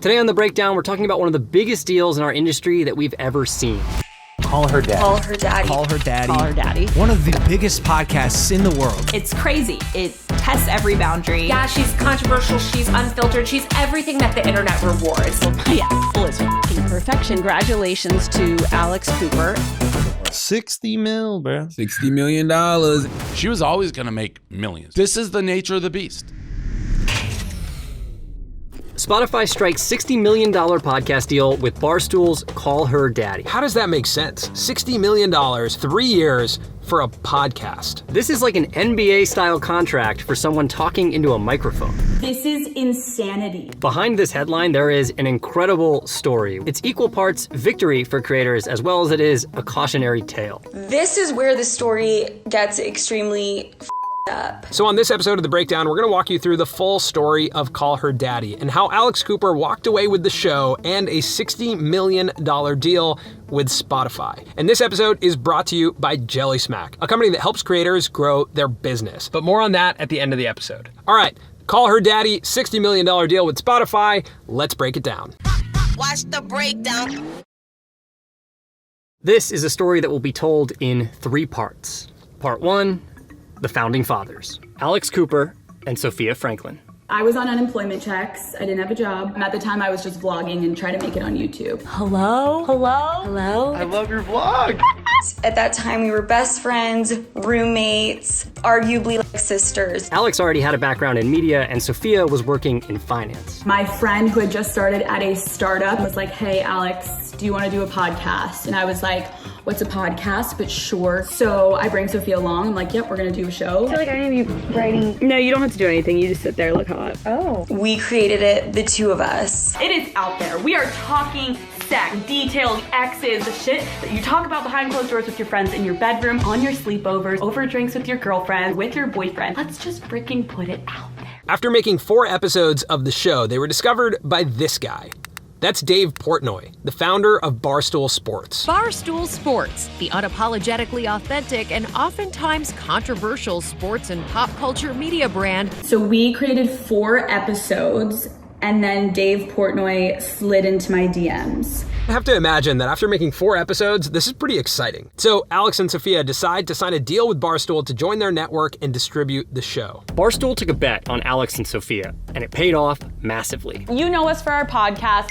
Today on The Breakdown, we're talking about one of the biggest deals in our industry that we've ever seen. Call her daddy. Call her daddy. Call her daddy. Call her daddy. One of the biggest podcasts in the world. It's crazy. It tests every boundary. Yeah, she's controversial, she's unfiltered, she's everything that the internet rewards. Yeah, full is f***ing perfection. Congratulations to Alex Cooper. 60 mil, bro. $60 million. She was always going to make millions. This is the nature of the beast. Spotify strikes $60 million podcast deal with Barstool's Call Her Daddy. How does that make sense? $60 million, 3 years for a podcast. This is like an NBA-style contract for someone talking into a microphone. This is insanity. Behind this headline, there is an incredible story. It's equal parts victory for creators as well as it is a cautionary tale. This is where the story gets extremely up. So on this episode of The Breakdown, we're going to walk you through the full story of Call Her Daddy and how Alex Cooper walked away with the show and a $60 million deal with Spotify. And this episode is brought to you by JellySmack, a company that helps creators grow their business. But more on that at the end of the episode. All right, Call Her Daddy, $60 million deal with Spotify. Let's break it down. Watch The Breakdown. This is a story that will be told in 3 parts. Part 1, the Founding Fathers, Alex Cooper and Sophia Franklin. I was on unemployment checks. I didn't have a job. At the time, I was just vlogging and trying to make it on YouTube. Hello? Hello? Hello? I love your vlog. At that time, we were best friends, roommates, arguably like sisters. Alex already had a background in media and Sophia was working in finance. My friend who had just started at a startup was like, hey, Alex, do you want to do a podcast? And I was like, what's a podcast? But sure. So I bring Sophia along. I'm like, yep, we're going to do a show. I feel like I need to be writing. No, you don't have to do anything. You just sit there, look hot. Oh. We created it, the two of us. It is out there. We are talking sex, details, exes, the shit that you talk about behind closed doors with your friends in your bedroom, on your sleepovers, over drinks with your girlfriend, with your boyfriend. Let's just freaking put it out there. After making 4 episodes of the show, they were discovered by this guy. That's Dave Portnoy, the founder of Barstool Sports. Barstool Sports, the unapologetically authentic and oftentimes controversial sports and pop culture media brand. So we created 4 episodes, and then Dave Portnoy slid into my DMs. I have to imagine that after making 4 episodes, this is pretty exciting. So Alex and Sophia decide to sign a deal with Barstool to join their network and distribute the show. Barstool took a bet on Alex and Sophia, and it paid off massively. You know us for our podcast,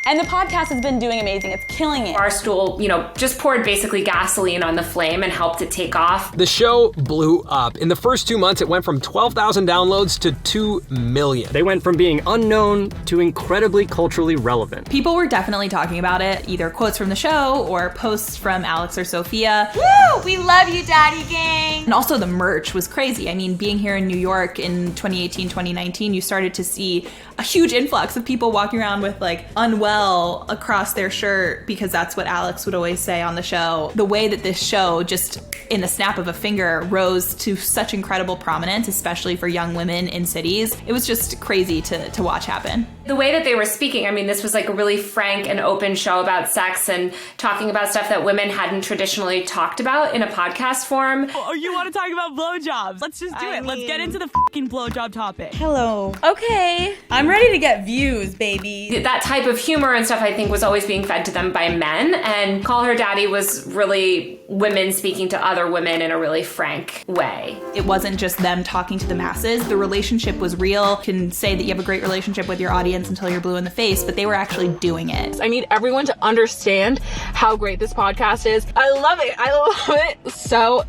and the podcast has been doing amazing. It's killing it. Barstool, just poured basically gasoline on the flame and helped it take off. The show blew up. In the first 2 months, it went from 12,000 downloads to 2 million. They went from being unknown to incredibly culturally relevant. People were definitely talking about it, either quotes from the show or posts from Alex or Sophia. Woo! We love you, Daddy Gang! And also the merch was crazy. I mean, being here in New York in 2018, 2019, you started to see a huge influx of people walking around with like unwell across their shirt because that's what Alex would always say on the show. The way that this show just in the snap of a finger rose to such incredible prominence, especially for young women in cities. It was just crazy to watch happen. The way that they were speaking, I mean, this was like a really frank and open show about sex and talking about stuff that women hadn't traditionally talked about in a podcast form. Oh, you want to talk about blowjobs? Let's just do it. Let's get into the fucking blowjob topic. Hello. Okay. I'm ready to get views, baby. That type of humor and stuff, I think, was always being fed to them by men. And Call Her Daddy was really women speaking to other women in a really frank way. It wasn't just them talking to the masses. The relationship was real. You can say that you have a great relationship with your audience until you're blue in the face, but they were actually doing it. I need everyone to understand how great this podcast is. I love it. I love it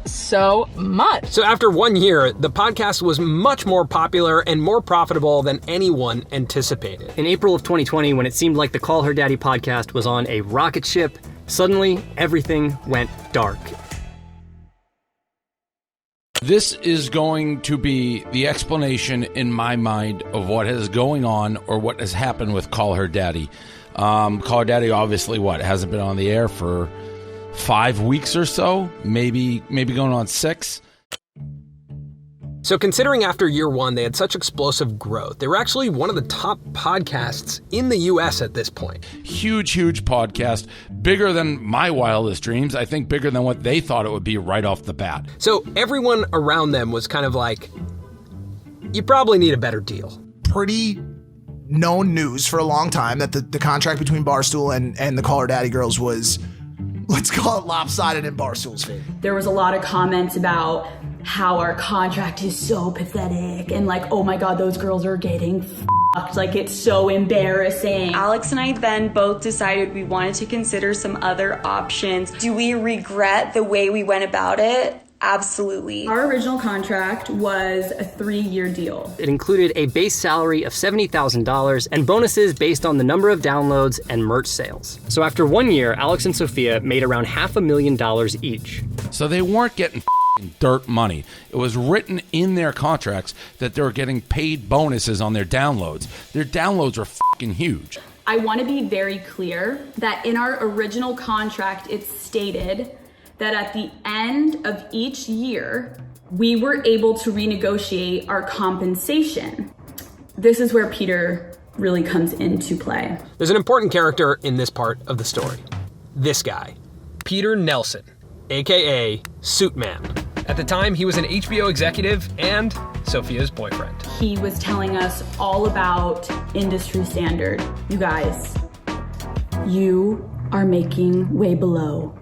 so much. So after 1 year, the podcast was much more popular and more profitable than anyone anticipated. In April of 2020, when it seemed like the Call Her Daddy podcast was on a rocket ship, suddenly everything went dark. This is going to be the explanation in my mind of what is going on or what has happened with Call Her Daddy. Call Her Daddy, obviously, hasn't been on the air for 5 weeks or so, maybe going on 6. So considering after year 1 they had such explosive growth, they were actually one of the top podcasts in the US at this point. Huge podcast, bigger than my wildest dreams. I think bigger than what they thought it would be right off the bat. So everyone around them was kind of like, you probably need a better deal. Pretty known news for a long time that the contract between Barstool and the Call Her Daddy girls was, let's call it, lopsided in Barstool's favor. There was a lot of comments about how our contract is so pathetic and like, oh my God, those girls are getting f***ed. Like, it's so embarrassing. Alex and I then both decided we wanted to consider some other options. Do we regret the way we went about it? Absolutely. Our original contract was a 3-year deal. It included a base salary of $70,000 and bonuses based on the number of downloads and merch sales. So after 1 year, Alex and Sophia made around $500,000 each. So they weren't getting dirt money. It was written in their contracts that they were getting paid bonuses on their downloads. Their downloads were fucking huge. I want to be very clear that in our original contract, it stated that at the end of each year, we were able to renegotiate our compensation. This is where Peter really comes into play. There's an important character in this part of the story. This guy, Peter Nelson, aka Suit Man. At the time, he was an HBO executive and Sophia's boyfriend. He was telling us all about industry standard. You guys, you are making way below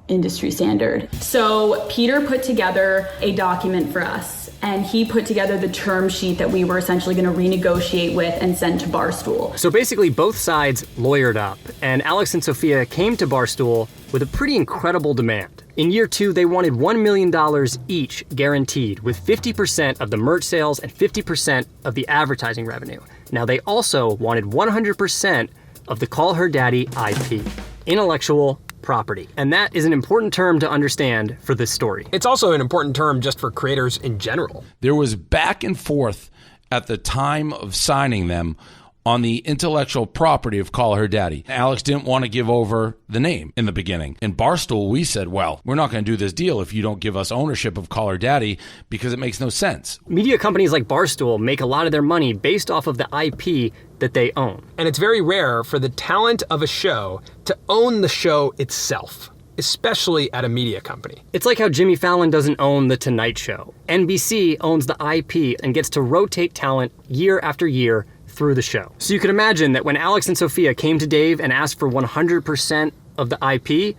industry standard. So Peter put together a document for us, and he put together the term sheet that we were essentially going to renegotiate with and send to Barstool. So basically both sides lawyered up, and Alex and Sophia came to Barstool with a pretty incredible demand. In year 2, they wanted $1 million each guaranteed, with 50% of the merch sales and 50% of the advertising revenue. Now they also wanted 100% of the Call Her Daddy IP, intellectual property. And that is an important term to understand for this story. It's also an important term just for creators in general. There was back and forth at the time of signing them on the intellectual property of Call Her Daddy. Alex didn't want to give over the name in the beginning. In Barstool, we said, well, we're not going to do this deal if you don't give us ownership of Call Her Daddy because it makes no sense. Media companies like Barstool make a lot of their money based off of the IP that they own. And it's very rare for the talent of a show to own the show itself, especially at a media company. It's like how Jimmy Fallon doesn't own The Tonight Show. NBC owns the IP and gets to rotate talent year after year through the show. So you could imagine that when Alex and Sophia came to Dave and asked for 100% of the IP,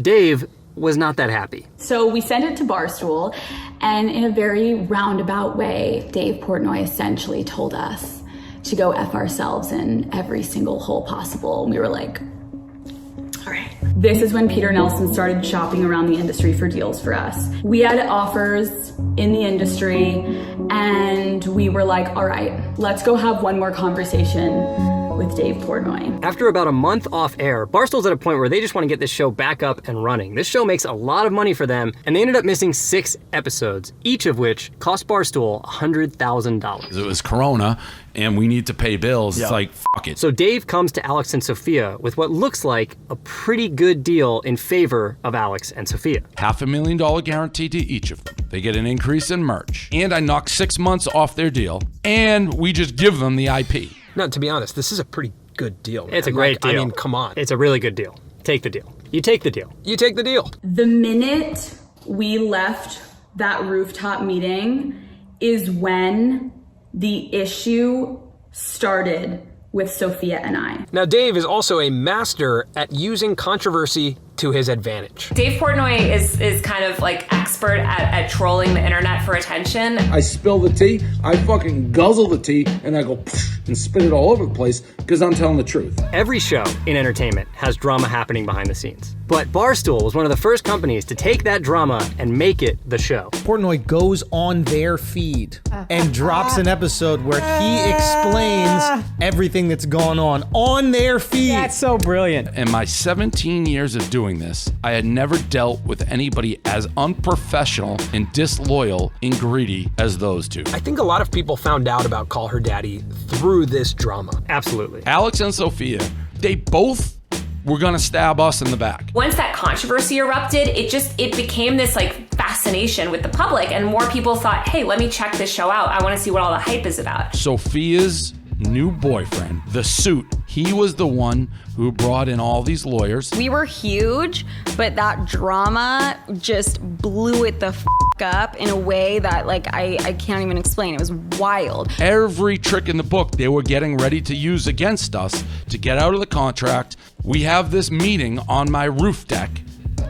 Dave was not that happy. So we sent it to Barstool, and in a very roundabout way, Dave Portnoy essentially told us to go F ourselves in every single hole possible. And we were like, all right. This is when Peter Nelson started shopping around the industry for deals for us. We had offers in the industry, and we were like, all right, let's go have one more conversation with Dave Portnoy. After about a month off air, Barstool's at a point where they just want to get this show back up and running. This show makes a lot of money for them, and they ended up missing 6 episodes, each of which cost Barstool $100,000. It was Corona, and we need to pay bills. Yep. It's like, fuck it. So Dave comes to Alex and Sophia with what looks like a pretty good deal in favor of Alex and Sophia. $500,000 guarantee to each of them. They get an increase in merch. And I knock 6 months off their deal, and we just give them the IP. Now, to be honest, this is a pretty good deal. Man. It's a great deal. I mean, come on. It's a really good deal. Take the deal. You take the deal. You take the deal. The minute we left that rooftop meeting is when the issue started with Sophia and I. Now, Dave is also a master at using controversy to his advantage. Dave Portnoy is kind of like expert at trolling the internet for attention. I spill the tea, I fucking guzzle the tea, and I go and spit it all over the place because I'm telling the truth. Every show in entertainment has drama happening behind the scenes. But Barstool was one of the first companies to take that drama and make it the show. Portnoy goes on their feed and drops an episode where he explains everything that's gone on their feed. That's so brilliant. In my 17 years of doing this, I had never dealt with anybody as unprofessional and disloyal and greedy as those two. I think a lot of people found out about Call Her Daddy through this drama. Absolutely. Alex and Sophia, they both were gonna stab us in the back. Once that controversy erupted, it became this like fascination with the public, and more people thought, hey, let me check this show out. I want to see what all the hype is about. Sophia's new boyfriend, the suit. He was the one who brought in all these lawyers. We were huge, but that drama just blew it the up in a way that I can't even explain. It was wild. Every trick in the book they were getting ready to use against us to get out of the contract. We have this meeting on my roof deck.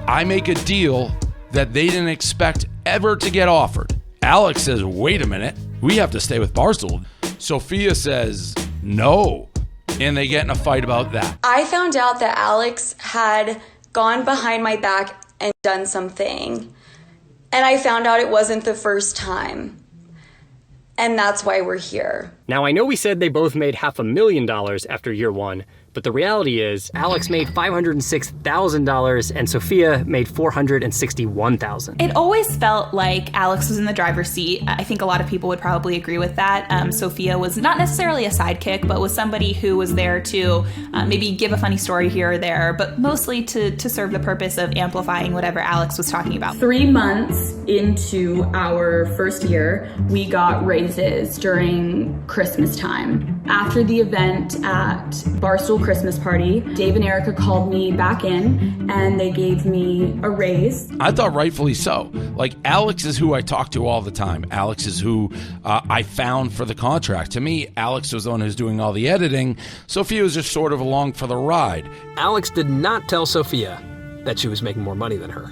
I make a deal that they didn't expect ever to get offered. Alex says, wait a minute, we have to stay with Barstool. Sophia says, no. And they get in a fight about that. I found out that Alex had gone behind my back and done something. And I found out it wasn't the first time. And that's why we're here. Now, I know we said they both made $500,000 after year one, but the reality is Alex made $506,000 and Sophia made $461,000. It always felt like Alex was in the driver's seat. I think a lot of people would probably agree with that. Sophia was not necessarily a sidekick, but was somebody who was there to maybe give a funny story here or there, but mostly to serve the purpose of amplifying whatever Alex was talking about. 3 months into our first year, we got raises during Christmas time. After the event at Barstool Christmas party, Dave and Erica called me back in and they gave me a raise. I thought rightfully so. Like, Alex is who I talk to all the time. Alex is who I found for the contract. To me, Alex was the one who's doing all the editing. Sophia was just sort of along for the ride. Alex did not tell Sophia that she was making more money than her.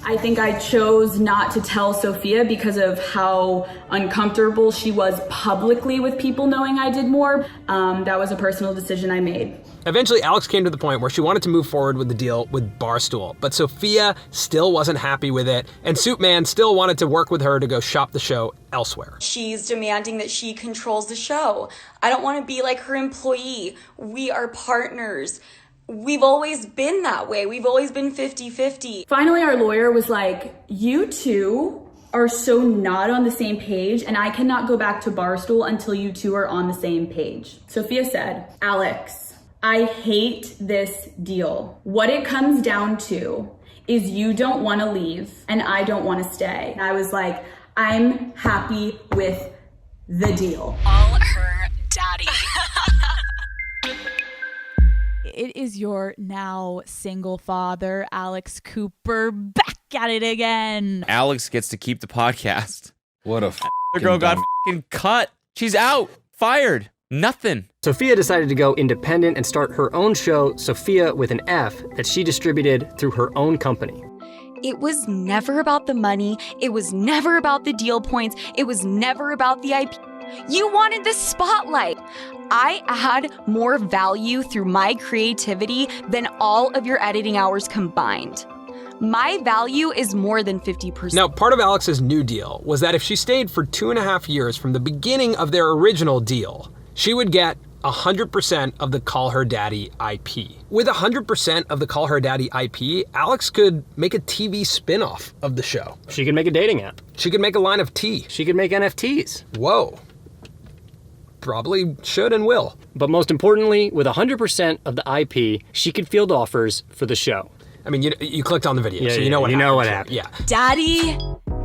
I think I chose not to tell Sophia because of how uncomfortable she was publicly with people knowing I did more. That was a personal decision I made. Eventually, Alex came to the point where she wanted to move forward with the deal with Barstool, but Sophia still wasn't happy with it, and Suitman still wanted to work with her to go shop the show elsewhere. She's demanding that she controls the show. I don't want to be like her employee. We are partners. We've always been that way. We've always been 50-50. Finally, our lawyer was like, you two are so not on the same page, and I cannot go back to Barstool until you two are on the same page. Sophia said, Alex, I hate this deal. What it comes down to is you don't want to leave, and I don't want to stay. And I was like, I'm happy with the deal. All her daddy. It is your now single father, Alex Cooper, back at it again. Alex gets to keep the podcast. What a The girl got f***ing cut. She's out. Fired. Nothing. Sophia decided to go independent and start her own show, Sophia with an F, that she distributed through her own company. It was never about the money. It was never about the deal points. It was never about the IP. You wanted the spotlight. I add more value through my creativity than all of your editing hours combined. My value is more than 50%. Now, part of Alex's new deal was that if she stayed for 2.5 years from the beginning of their original deal, she would get 100% of the Call Her Daddy IP. With 100% of the Call Her Daddy IP, Alex could make a TV spin-off of the show. She could make a dating app. She could make a line of tea. She could make NFTs. Whoa. Probably should and will. But most importantly, with 100% of the IP, she could field offers for the show. I mean, you clicked on the video, so you know what happened. Yeah. Daddy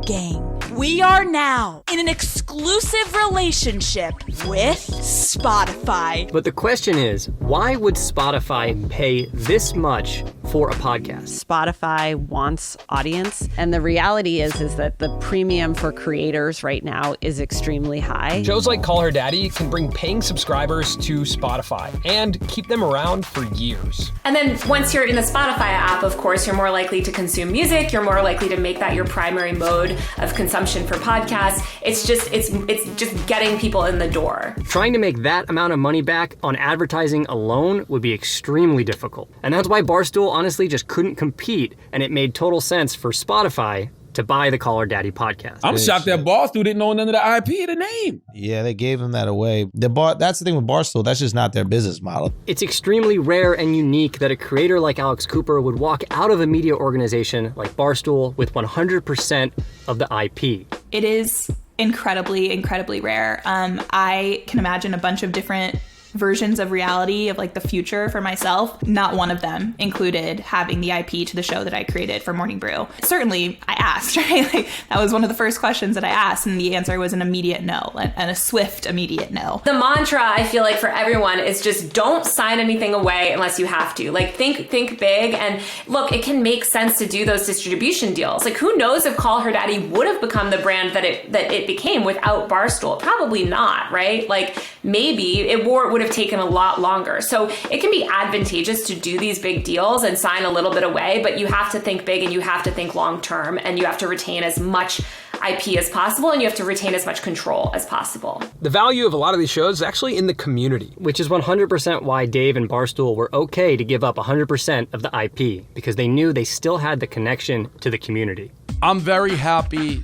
gang. We are now in an exclusive relationship with Spotify. But the question is, why would Spotify pay this much for a podcast? Spotify wants audience, and the reality is that the premium for creators right now is extremely high. Shows like Call Her Daddy can bring paying subscribers to Spotify and keep them around for years. And then once you're in the Spotify app, of course, you're more likely to consume music. You're more likely to make that your primary mode of consumption for podcasts. It's just getting people in the door. Trying to make that amount of money back on advertising alone would be extremely difficult. And that's why Barstool honestly just couldn't compete, and it made total sense for Spotify to buy the Call Her Daddy podcast. I'm shocked that Barstool didn't know none of the IP of the name. Yeah, they gave him that away. That's the thing with Barstool. That's just not their business model. It's extremely rare and unique that a creator like Alex Cooper would walk out of a media organization like Barstool with 100% of the IP. It is incredibly, incredibly rare. I can imagine a bunch of different versions of reality of like the future for myself, not one of them included having the IP to the show that I created for Morning Brew. Certainly I asked, right? Like that was one of the first questions that I asked, and the answer was an immediate no, and a swift immediate no. The mantra I feel like for everyone is just don't sign anything away unless you have to. Like think big, and look, it can make sense to do those distribution deals. Like who knows if Call Her Daddy would have become the brand that it became without Barstool? Probably not, right? Like maybe it would have taken a lot longer. So it can be advantageous to do these big deals and sign a little bit away, but you have to think big and you have to think long term, and you have to retain as much IP as possible, and you have to retain as much control as possible. The value of a lot of these shows is actually in the community. Which is 100% why Dave and Barstool were okay to give up 100% of the IP, because they knew they still had the connection to the community. I'm very happy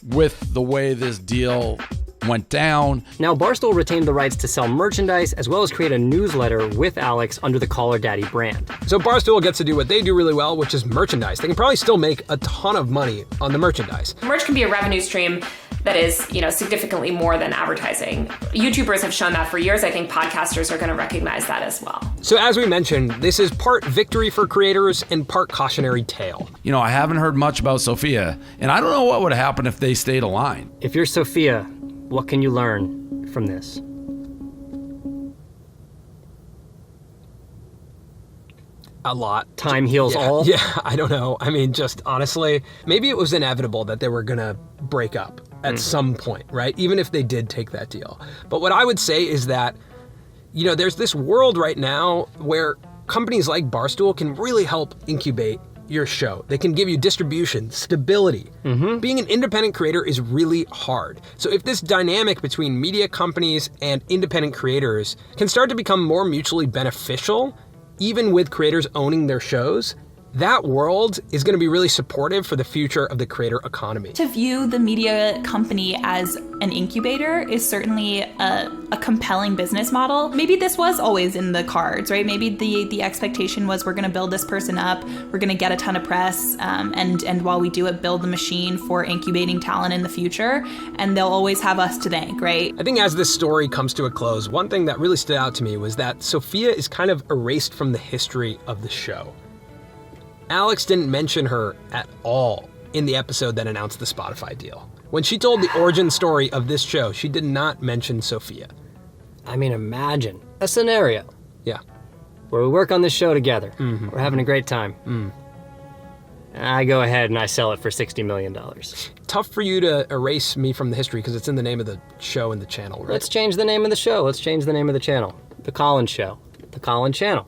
with the way this deal went down. Now, Barstool retained the rights to sell merchandise as well as create a newsletter with Alex under the Call Her Daddy brand. So Barstool gets to do what they do really well, which is merchandise. They can probably still make a ton of money on the merchandise. Merch can be a revenue stream that is, significantly more than advertising. YouTubers have shown that for years. I think podcasters are going to recognize that as well. So as we mentioned, this is part victory for creators and part cautionary tale. I haven't heard much about Sophia, and I don't know what would happen if they stayed aligned. If you're Sophia, what can you learn from this? A lot. Time heals all? Yeah, I don't know. I mean, just honestly, maybe it was inevitable that they were gonna break up at some point, right? Even if they did take that deal. But what I would say is that, there's this world right now where companies like Barstool can really help incubate your show. They can give you distribution, stability. Being an independent creator is really hard. So if this dynamic between media companies and independent creators can start to become more mutually beneficial, even with creators owning their shows, that world is going to be really supportive for the future of the creator economy. To view the media company as an incubator is certainly a compelling business model. Maybe this was always in the cards, right? Maybe the expectation was we're going to build this person up, we're going to get a ton of press, and while we do it, build the machine for incubating talent in the future, and they'll always have us to thank, right? I think as this story comes to a close, one thing that really stood out to me was that Sophia is kind of erased from the history of the show. Alex didn't mention her at all in the episode that announced the Spotify deal. When she told the origin story of this show, she did not mention Sophia. I mean, imagine a scenario. Yeah. Where we work on this show together. We're having a great time. I go ahead and I sell it for $60 million. Tough for you to erase me from the history because it's in the name of the show and the channel, right? Let's change the name of the show. Let's change the name of the channel. The Colin Show. The Colin Channel.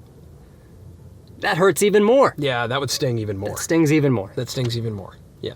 That hurts even more. Yeah, that would sting even more. That stings even more. That stings even more, yeah.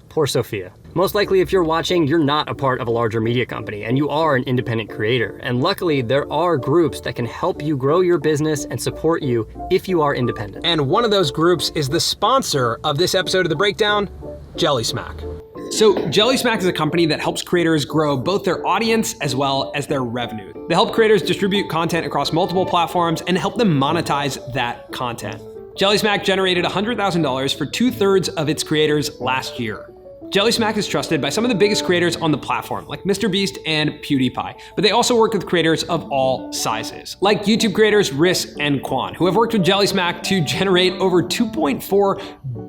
Poor Sophia. Most likely, if you're watching, you're not a part of a larger media company, and you are an independent creator. And luckily, there are groups that can help you grow your business and support you if you are independent. And one of those groups is the sponsor of this episode of The Breakdown, JellySmack. So JellySmack is a company that helps creators grow both their audience as well as their revenue. They help creators distribute content across multiple platforms and help them monetize that content. JellySmack generated $100,000 for 2/3 of its creators last year. JellySmack is trusted by some of the biggest creators on the platform, like MrBeast and PewDiePie, but they also work with creators of all sizes, like YouTube creators Riss and Quan, who have worked with JellySmack to generate over 2.4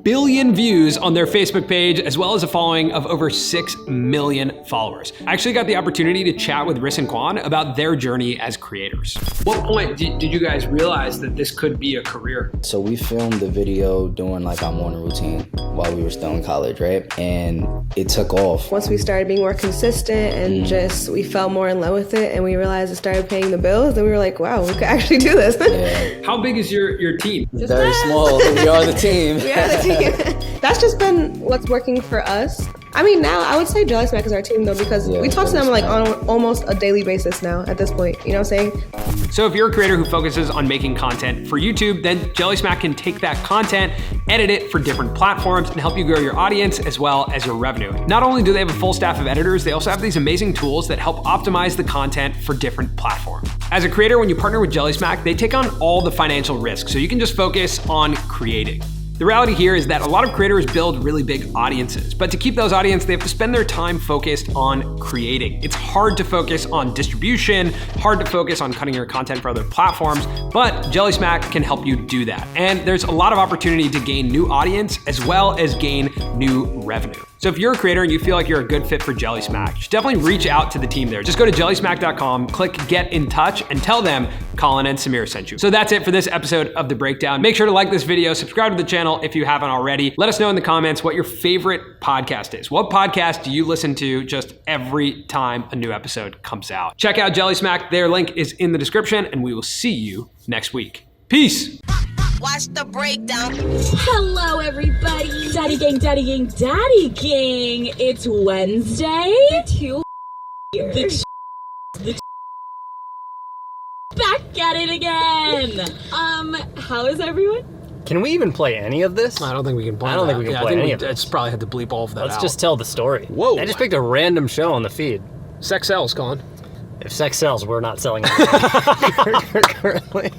billion views on their Facebook page, as well as a following of over 6 million followers. I actually got the opportunity to chat with Riss and Quan about their journey as creators. What point did you guys realize that this could be a career? So we filmed the video doing like our morning routine while we were still in college, right? And it took off. Once we started being more consistent and we fell more in love with it and we realized it started paying the bills, then we were like, wow, we could actually do this. Yeah. How big is your team? Very small. We are the team. We are the team. That's just been what's working for us. I mean, now I would say JellySmack is our team though, because we talk to them like on almost a daily basis now at this point. You know what I'm saying? So if you're a creator who focuses on making content for YouTube, then JellySmack can take that content, edit it for different platforms, and help you grow your audience as well as your revenue. Not only do they have a full staff of editors, they also have these amazing tools that help optimize the content for different platforms. As a creator, when you partner with JellySmack, they take on all the financial risk, so you can just focus on creating. The reality here is that a lot of creators build really big audiences, but to keep those audiences, they have to spend their time focused on creating. It's hard to focus on distribution, hard to focus on cutting your content for other platforms, but JellySmack can help you do that. And there's a lot of opportunity to gain new audience as well as gain new revenue. So if you're a creator and you feel like you're a good fit for JellySmack, you should definitely reach out to the team there. Just go to jellysmack.com, click get in touch, and tell them Colin and Samir sent you. So that's it for this episode of The Breakdown. Make sure to like this video, subscribe to the channel if you haven't already. Let us know in the comments what your favorite podcast is. What podcast do you listen to just every time a new episode comes out? Check out JellySmack. Their link is in the description, and we will see you next week. Peace. Watch the breakdown. Hello, everybody. Daddy gang, daddy gang, daddy gang. It's Wednesday. Two here. The back at it again. How is everyone? Can we even play any of this? I don't think we can play I don't think we can play any of it. it. I just probably had to bleep all of that Let's out. just tell the story. Whoa. I just picked a random show on the feed. Sex sells, Colin. If sex sells, we're not selling it currently.